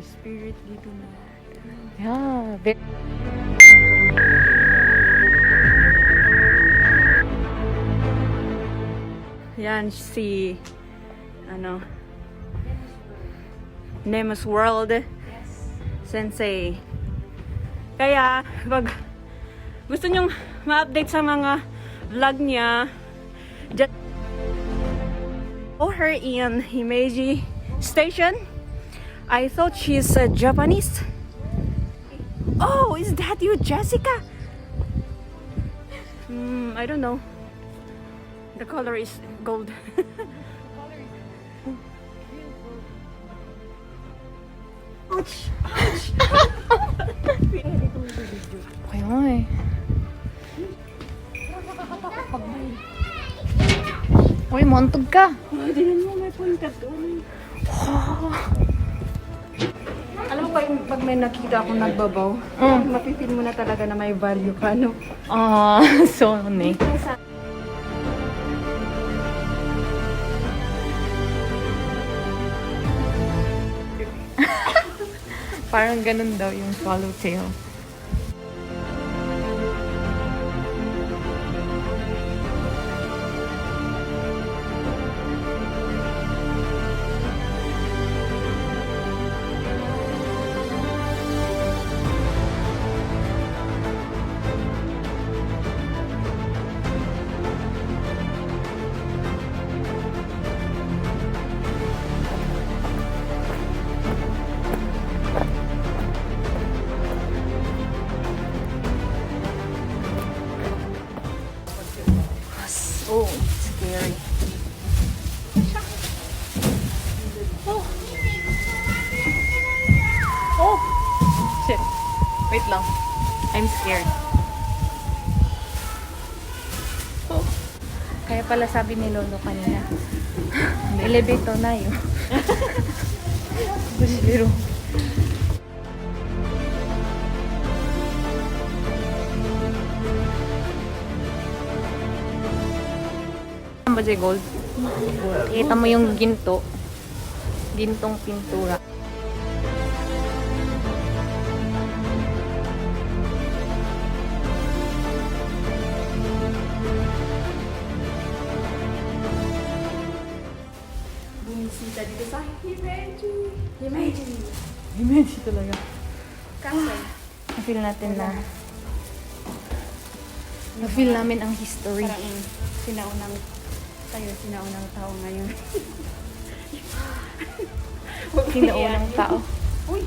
May spirit dito na. Yeah. Yan si Nemo's World Sensei. Kaya pag gusto nyong ma-update sa mga vlog niya, just saw her in Himeji station. I thought she's Japanese. Oh, is that you, Jessica? I don't know. The color is gold. Ouch! Ouch! Okay nga eh. Uy, mauntog ka. Hindi mo may punta doon. Alam mo pag may nakita akong nagbabaw, mapipil mo na talaga na may value ka, no? So ne. Parang ganun daw yung swallowtail. Oh, it's scary. Oh! Shit. Wait lang. I'm scared. Oh. Kaya pala sabi ni Lolo kanina, elevator na yun. Biro. Ba dyan gold? Kita mo yung ginto. Gintong pintura. Bumisita dito sa Himeji. Himeji. Himeji talaga. Kasi, Na-feel natin na na-feel namin ang history. parang sinaunang tao ngayon. Sinaunang tao. Uy!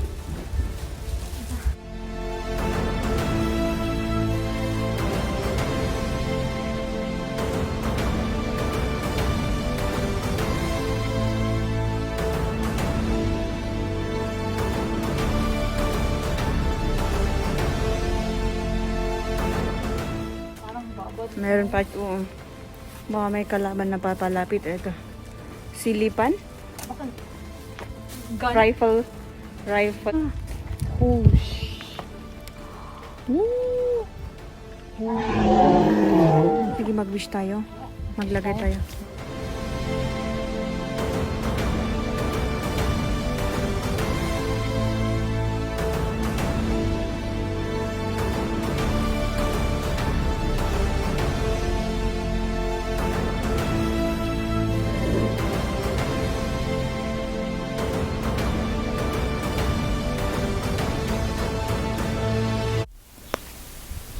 Meron pa ito. Baka may kalaban na papalapit. Ito. Silipan? Gun. Rifle. Whoosh. Woo! Sige, mag-wish tayo. Maglagay tayo.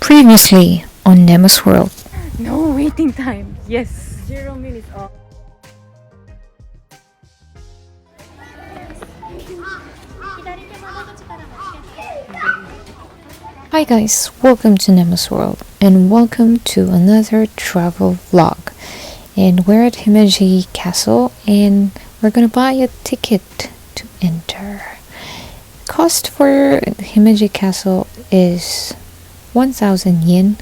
Previously on Nemo's World. No waiting time. Yes. 0 minutes off. Hi guys, welcome to Nemo's World and welcome to another travel vlog. And we're at Himeji Castle and we're gonna buy a ticket to enter. Cost for the Himeji Castle is 1,000 yen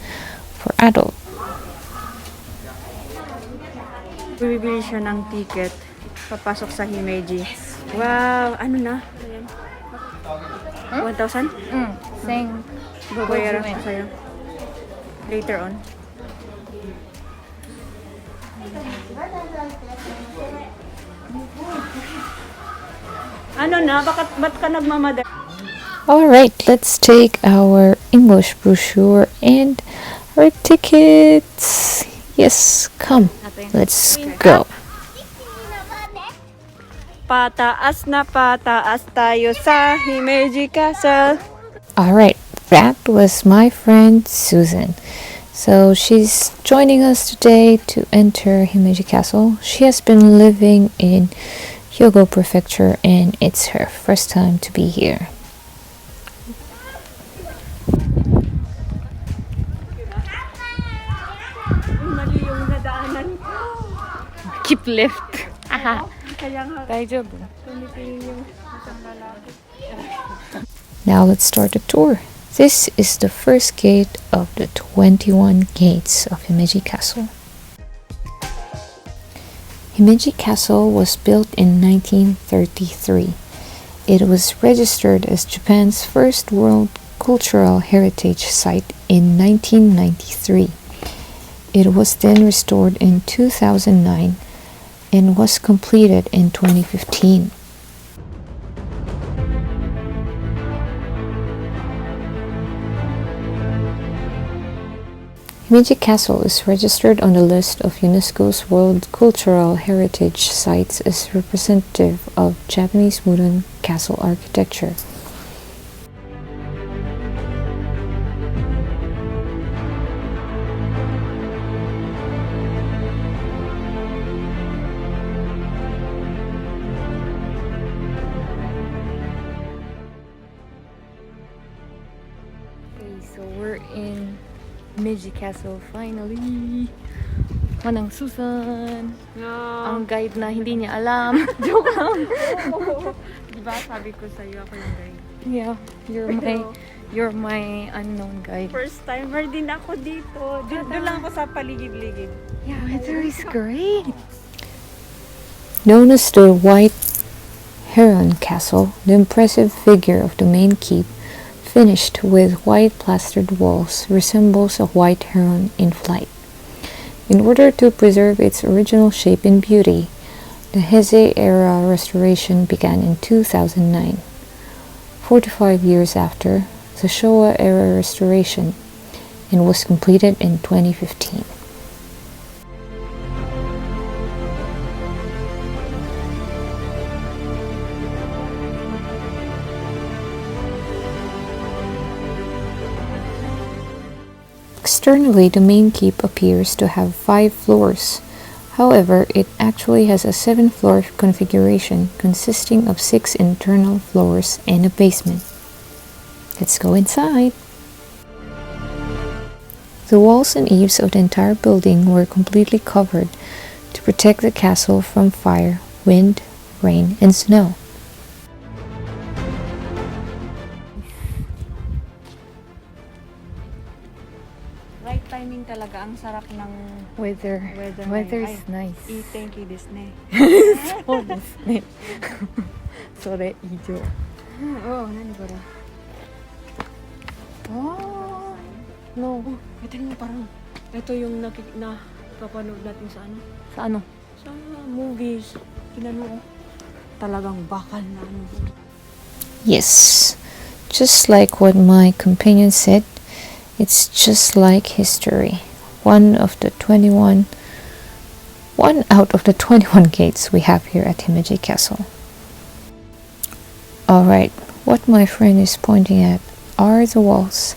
for adult. Bibili siya ng ticket. Papasok sa Himeji. Wow! Ano na? 1,000? Sing. Babayaran ko sa'yo. Later on. Ano na? Ba't ka nagmamadali? Alright, let's take our English brochure and our tickets. Yes, come. Let's go. Pataas na pataas tayo sa Himeji Castle. Alright, that was my friend Susan. So she's joining us today to enter Himeji Castle. She has been living in Hyogo Prefecture and it's her first time to be here. Mali yung nadaanan. Keep left. Kaya nga, tumitingin yung isang lalaki. Now let's start the tour. This is the first gate of the 21 gates of Himeji Castle. Himeji Castle was built in 1933. It was registered as Japan's first World Cultural Heritage Site in 1993. It was then restored in 2009 and was completed in 2015. Himeji Castle is registered on the list of UNESCO's World Cultural Heritage Sites as representative of Japanese wooden castle architecture. Okay, so we're in Himeji Castle finally. Manang Susan. Ang guide na hindi niya alam. Joke lang. Diba sabi ko sa'yo ako yung guide. Yeah, you're my unknown guide. First timer din ako dito. Doon lang ako sa paligid-ligid. Yeah, weather is great. Known as the White Heron Castle, the impressive figure of the main keep, finished with white plastered walls, resembles a white heron in flight. In order to preserve its original shape and beauty, the Heisei era restoration began in 2009. 45 years after, the Showa era restoration, and was completed in 2015. Externally, the main keep appears to have 5 floors. However, it actually has a 7-floor configuration consisting of 6 internal floors and a basement. Let's go inside. The walls and eaves of the entire building were completely covered to protect the castle from fire, wind, rain, and snow. Right timing talaga. Ang sarap ng Weather is nice. Thank you, Disney. So Disney. Sore ijo. Oh, nani ba? Oh, No. ito mo parang, ito yung napapanood natin sa ano? Sa ano? Sa movies. Tinanong, talagang bakal na ano. Yes. Just like what my companion said, it's just like history. One out of the 21 gates we have here at Himeji Castle. Alright, what my friend is pointing at are the walls.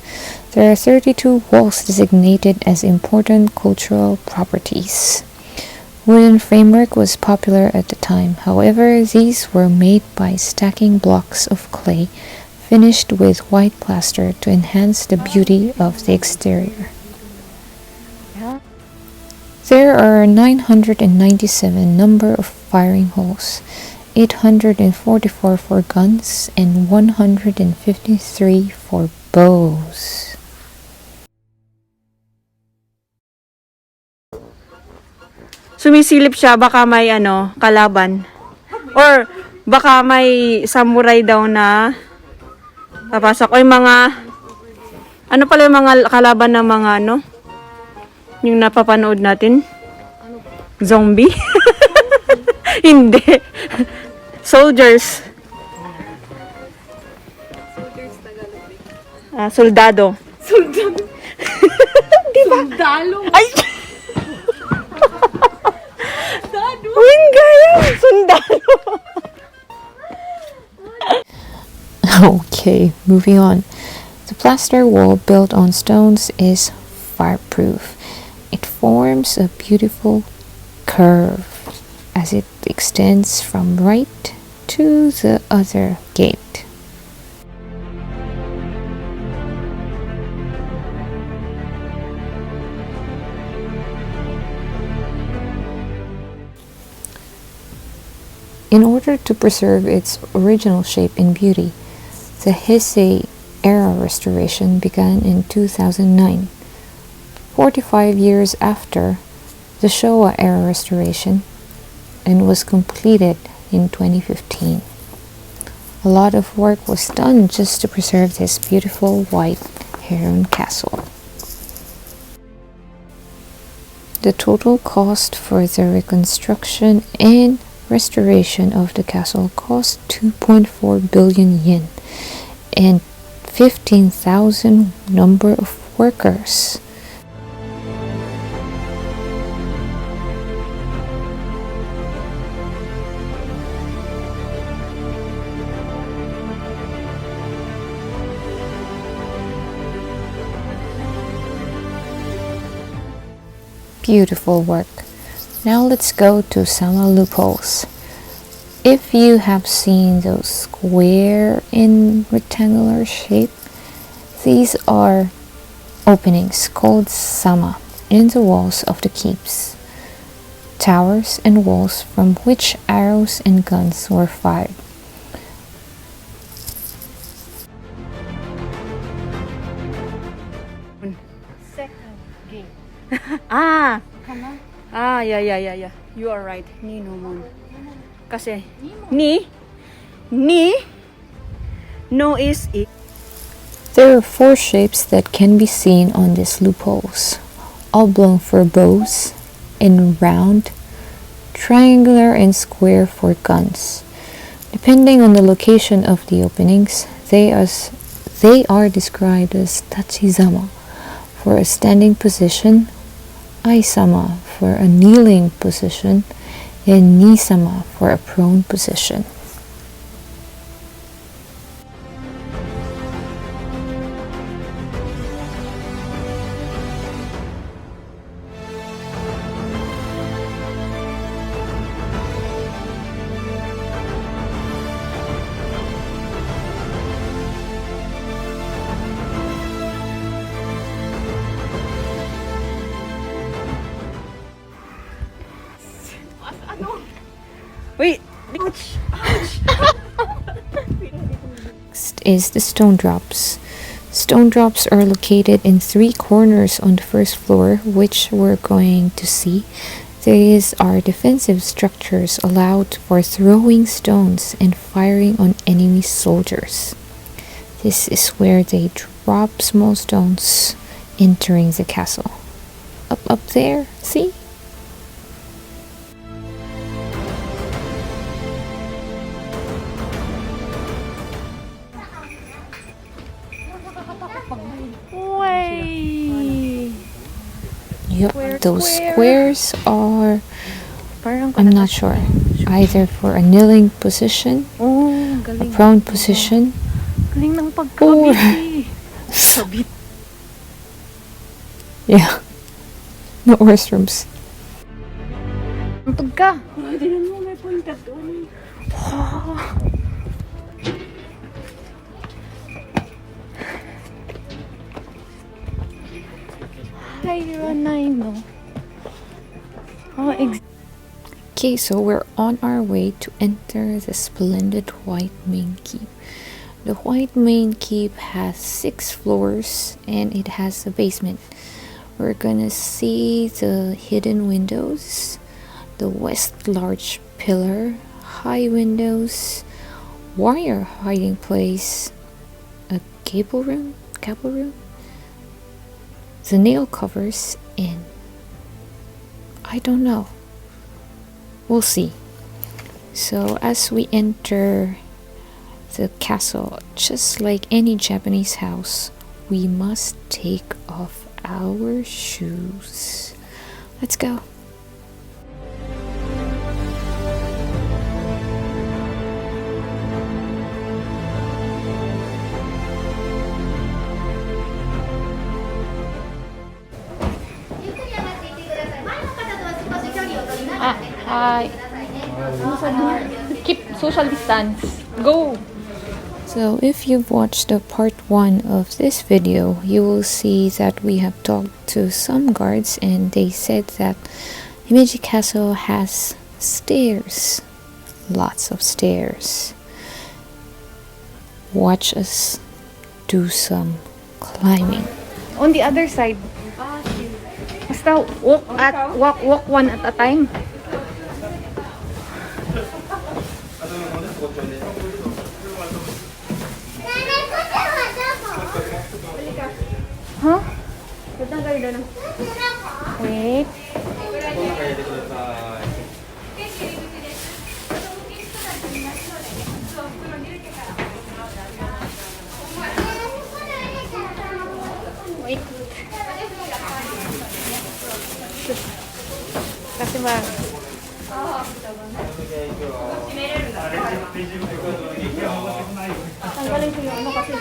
There are 32 walls designated as important cultural properties. Wooden framework was popular at the time. However, these were made by stacking blocks of clay finished with white plaster to enhance the beauty of the exterior. There are 997 number of firing holes, 844 for guns, and 153 for bows. Sumisilip siya, baka may kalaban. Or baka may samurai daw na papasok. O yung mga, ano pala yung mga kalaban ng mga yung napapanood natin? Zombie? Hindi. Soldiers. Soldado. Sundalo. Diba? Sundalo. Ay! Wingga yan! Sundalo! Okay, moving on. The plaster wall built on stones is fireproof. It forms a beautiful curve as it extends from right to the other gate. In order to preserve its original shape and beauty, the Heisei era restoration began in 2009, 45 years after the Showa era restoration, and was completed in 2015. A lot of work was done just to preserve this beautiful white heron castle. The total cost for the reconstruction and restoration of the castle cost 2.4 billion yen and 15,000 number of workers. Beautiful work. Now let's go to Sama loopholes. If you have seen those square in rectangular shape, these are openings called Sama in the walls of the keeps, towers and walls from which arrows and guns were fired. Second gate. Ah! Kama? Yeah. You are right. Ni no mon. Kasi, ni, no is it. There are 4 shapes that can be seen on these loopholes: oblong for bows, and round, triangular and square for guns. Depending on the location of the openings, they are described as tachizama for a standing position, aisama for a kneeling position, and nisama for a prone position. Wait! Next is the stone drops. Stone drops are located in 3 corners on the first floor, which we're going to see. These are defensive structures allowed for throwing stones and firing on enemy soldiers. This is where they drop small stones entering the castle. Up there, see? Way! Yep, those squares are, Parang I'm not sure, either for a kneeling position, Oh, a galing. prone position, Galing ng or pagkabit eh. Sabit. yeah, no restrooms. Antog ka. Hindi mo may punta doon. HERON, I know. Okay, so we're on our way to enter the splendid white main keep. The white main keep has 6 floors and it has a basement. We're gonna see the hidden windows, the west large pillar, high windows, warrior hiding place, a cable room, the nail covers, and I don't know. We'll see. So as we enter the castle, just like any Japanese house, we must take off our shoes. Let's go. Hi. Keep social distance. Go. So if you've watched the part 1 of this video, you will see that we have talked to some guards and they said that Himeji Castle has stairs. Lots of stairs. Watch us do some climbing. On the other side. Basta walk one at a time. Huh? Wait. Wait. Kasi ba? Tanggalin ko yung ano kasi.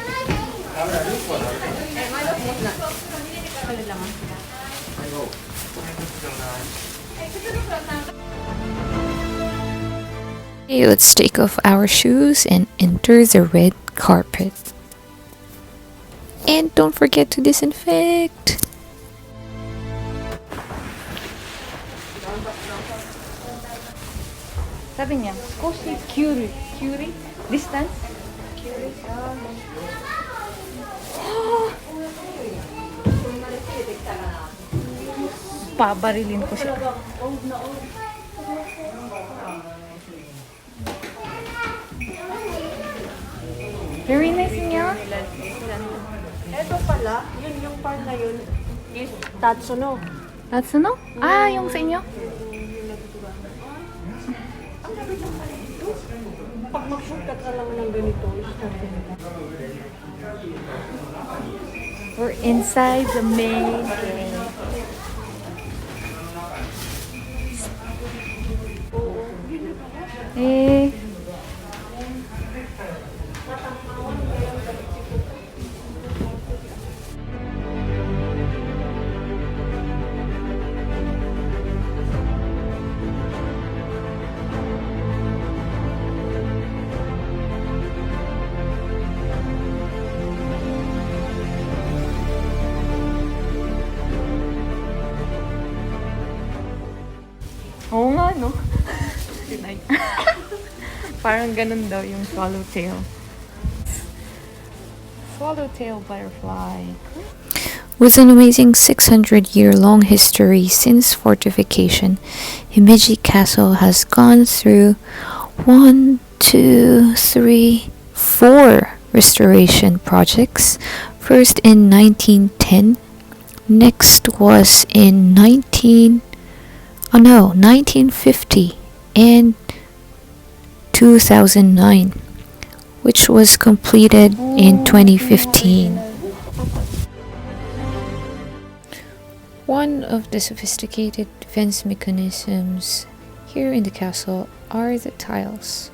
Okay, let's take off our shoes and enter the red carpet. And don't forget to disinfect. Sabi niya, Koshi Curie. Curie? Distance? Curie? Pabarilin ko siya. Very nice niya. Ito pala, yun yung part na yun, is Tatsuno. Tatsuno? Ah, yung sa inyo? Pag mag-shoot ka lang ng ganito, is Tatsuno. We're inside the main gate. Eh. Oo nga, no? Parang ganun daw yung swallowtail. Swallowtail butterfly. With an amazing 600-year-long history since fortification, Himeji Castle has gone through 4 restoration projects. First in 1910, next was in 1950 and 2009, which was completed in 2015. One of the sophisticated defense mechanisms here in the castle are the tiles.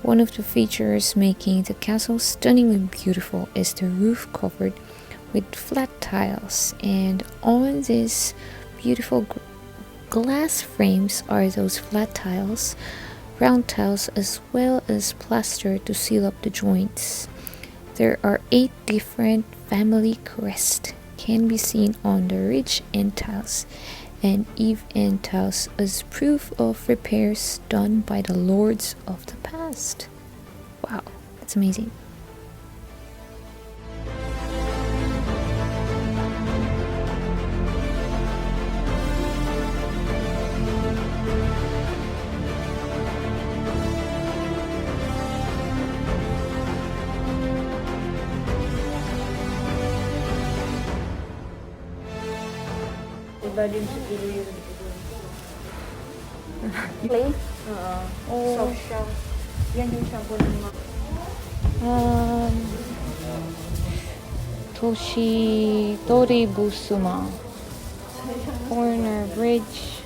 One of the features making the castle stunningly beautiful is the roof covered with flat tiles, and on these beautiful glass frames are those flat tiles, round tiles, as well as plaster to seal up the joints. There are 8 different family crests can be seen on the ridge end tiles and eave end tiles as proof of repairs done by the lords of the past. Wow, that's amazing. Iba din siguro yung Play? Oo. Soft shell. Yan yung shampoo ng mga... Toshi Toribusuma. Corner Bridge.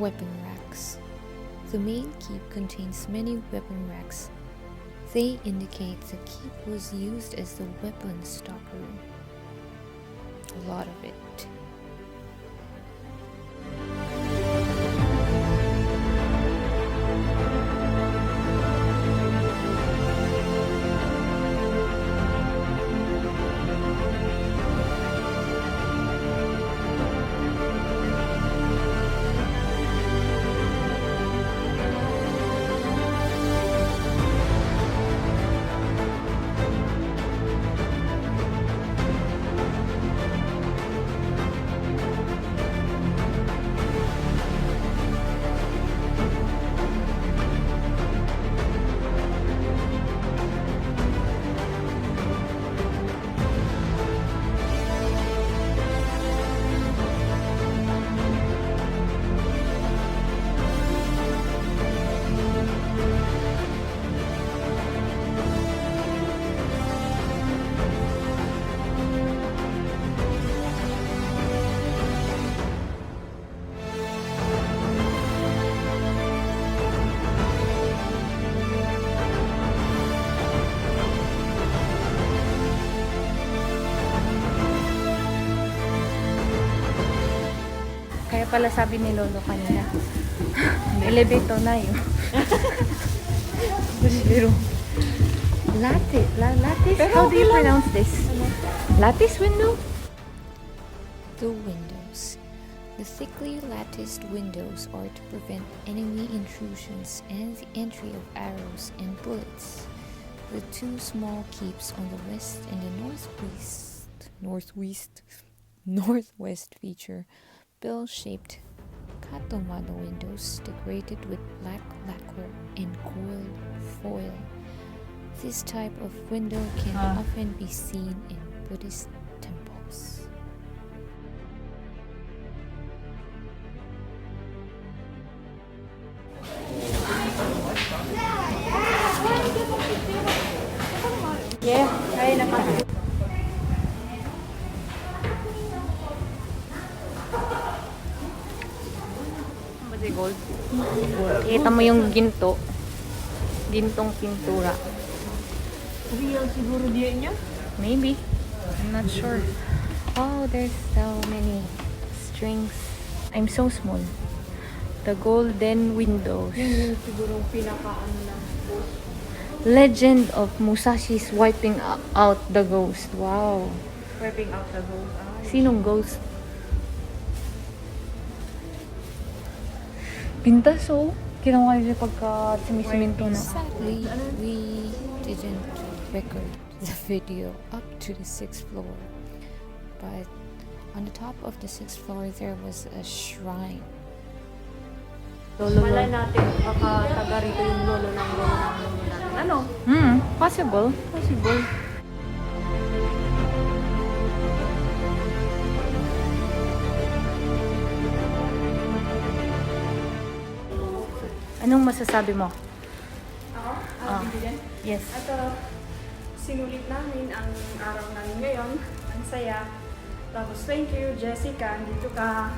Weapon racks. The main keep contains many weapon racks. They indicate the keep was used as the weapon stockroom. A lot of it. Kaya pala sabi ni Lolo kanina, elevator na yun. Pero, lattice, how do you pronounce this? Lattice window? The windows. The thickly latticed windows are to prevent enemy intrusions and the entry of arrows and bullets. The two small keeps on the west and the northwest feature bell-shaped katomado windows decorated with black lacquer and coiled foil. This type of window can often be seen in Buddhist temples. Yeah, kaya na pa. Gold. Kita mo yung ginto. Gintong pintura. Real siguro diyan niya? Maybe. I'm not sure. Oh, there's so many strings. I'm so small. The golden windows. Yun yung siguro pinaka-ano lang. Legend of Musashi's wiping out the ghost. Wow. Wiping out the gold. Sinong ghost? Pintas, oh. Kinawa niya pagka sumisiminto na. Sadly, we didn't record the video up to the 6th floor. But on the top of the 6th floor, there was a shrine. Malay natin, baka taga rito yung lolo ng lolo natin. Ano? Possible. Possible. Anong masasabi mo? Ako? Yes. At sinulit namin ang araw namin ngayon. Ang saya. Tapos thank you, Jessica. Dito ka.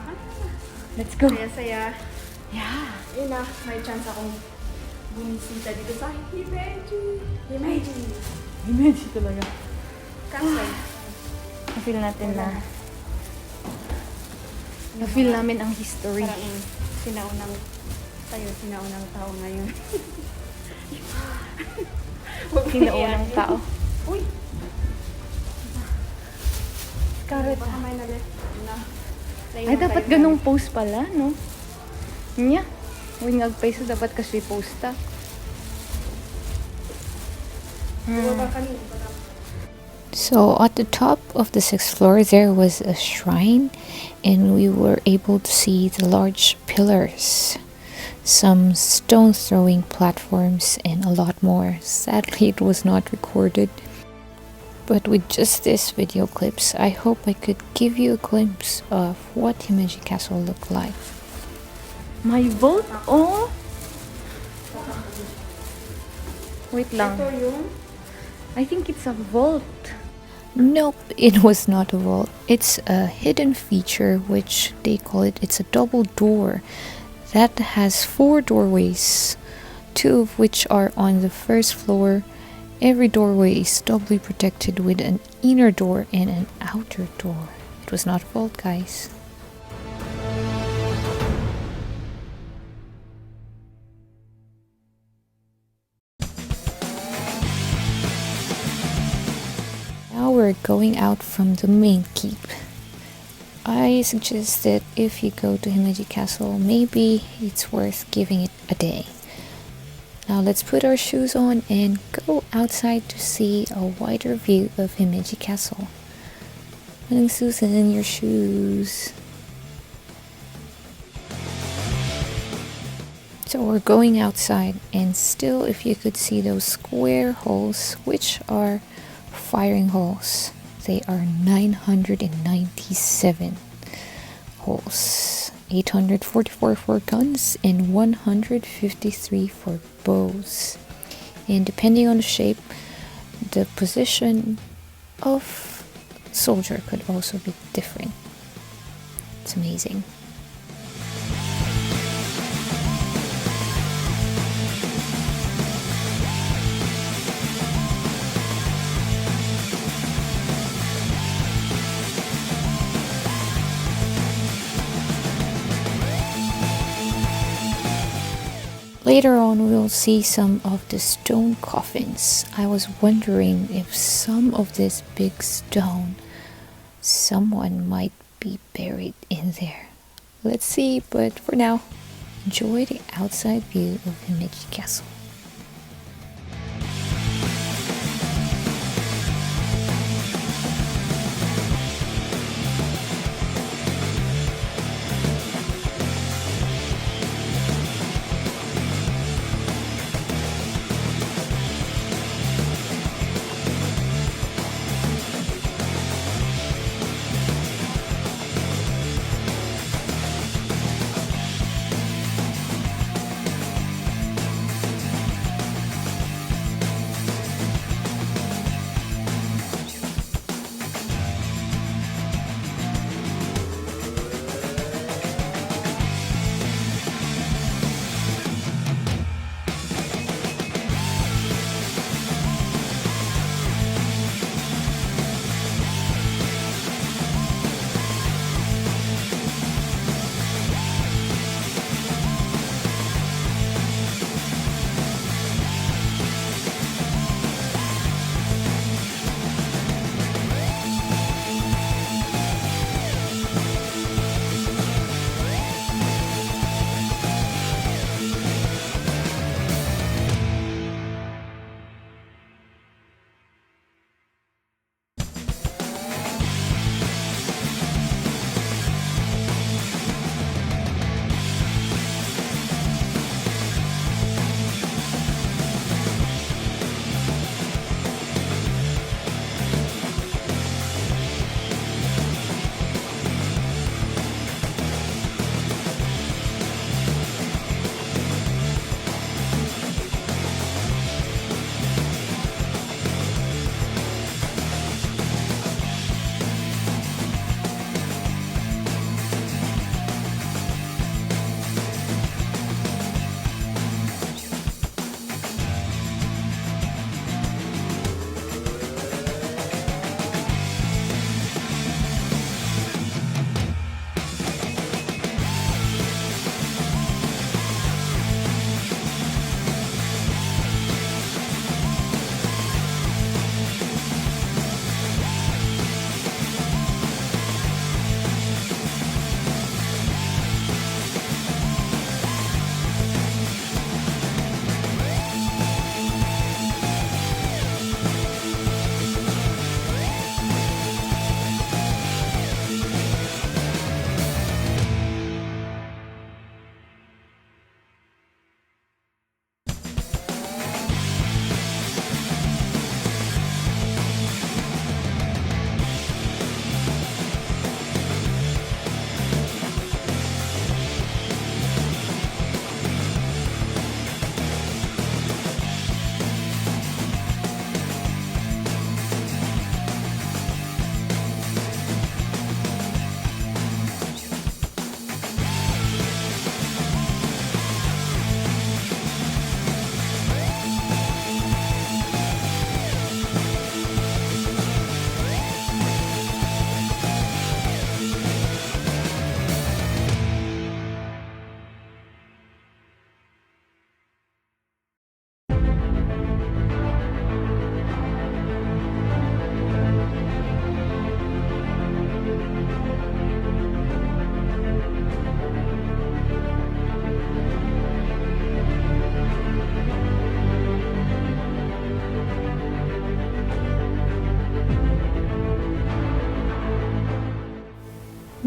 Let's go. Saya-saya. Yeah. Yun na, may chance akong bumisita dito sa Himeji. Himeji. Himeji talaga. Kasi, Na-feel natin na. Na-feel namin ang history. parang sinaunang tao ngayon. Sinaunang tao. Uy! Scarlett. Baka may na. Ay, dapat ganung post pala, no? Nya. Huwag nagpaiso, dapat kasi posta. So at the top of the 6th floor, there was a shrine, and we were able to see the large pillars, some stone throwing platforms, and a lot more. Sadly, it was not recorded. But with just these video clips, I hope I could give you a glimpse of what Himeji Castle looked like. My vote? Oh! Wait lang. Ito yung I think it's a vault. Nope, it was not a vault. It's a hidden feature, which they call it. It's a double door that has 4 doorways, 2 of which are on the 1st floor. Every doorway is doubly protected with an inner door and an outer door. It was not a vault, guys. Now we're going out from the main keep. I suggest that if you go to Himeji Castle, maybe it's worth giving it a day. Now let's put our shoes on and go outside to see a wider view of Himeji Castle. Manang Susan, your shoes. So we're going outside, and still, if you could see those square holes, which are firing holes. They are 997 holes. 844 for guns and 153 for bows. And depending on the shape, the position of soldier could also be different. It's amazing. Later on, we'll see some of the stone coffins. I was wondering if some of this big stone, someone might be buried in there. Let's see, but for now, enjoy the outside view of Himeji Castle.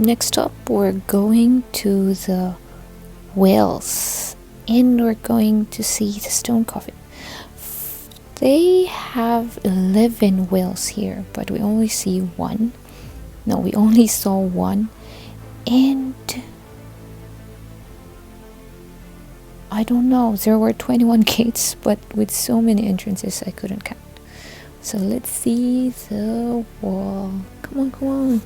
next up, we're going to the whales, and we're going to see the stone coffin. They have 11 whales here, but we only see one. No, we only saw one, and I don't know, there were 21 gates, but with so many entrances I couldn't count. So let's see the wall. Come on, come on.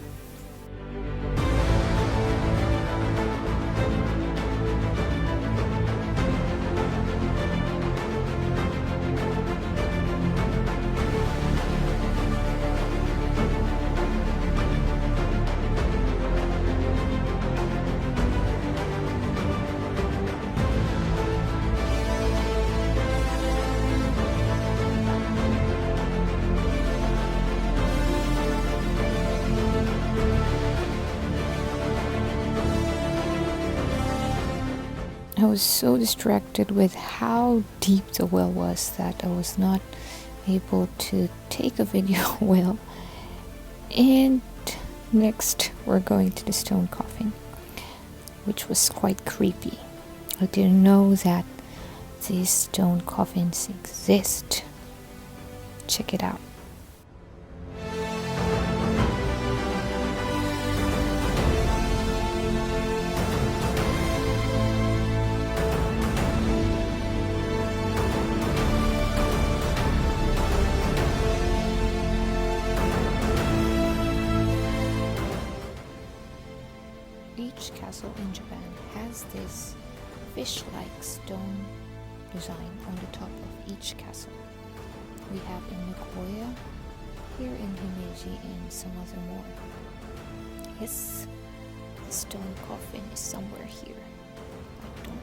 I was so distracted with how deep the well was that I was not able to take a video well. And next we're going to the stone coffin, which was quite creepy. I didn't know that these stone coffins exist. Check it out. Each castle in Japan has this fish-like stone design on the top of each castle. We have in Nagoya, here in Himeji, and some other more. Yes, the stone coffin is somewhere here. I don't know.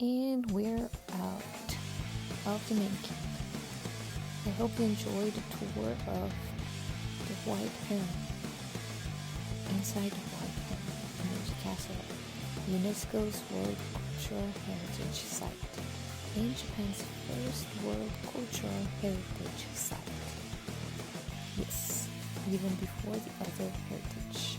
And we're out of the main camp. I hope you enjoyed the tour of the White Heron. Inside the White Heron, Himeji Castle, UNESCO's World Cultural Heritage Site, and Japan's first World Cultural Heritage Site. Yes, even before the other heritage.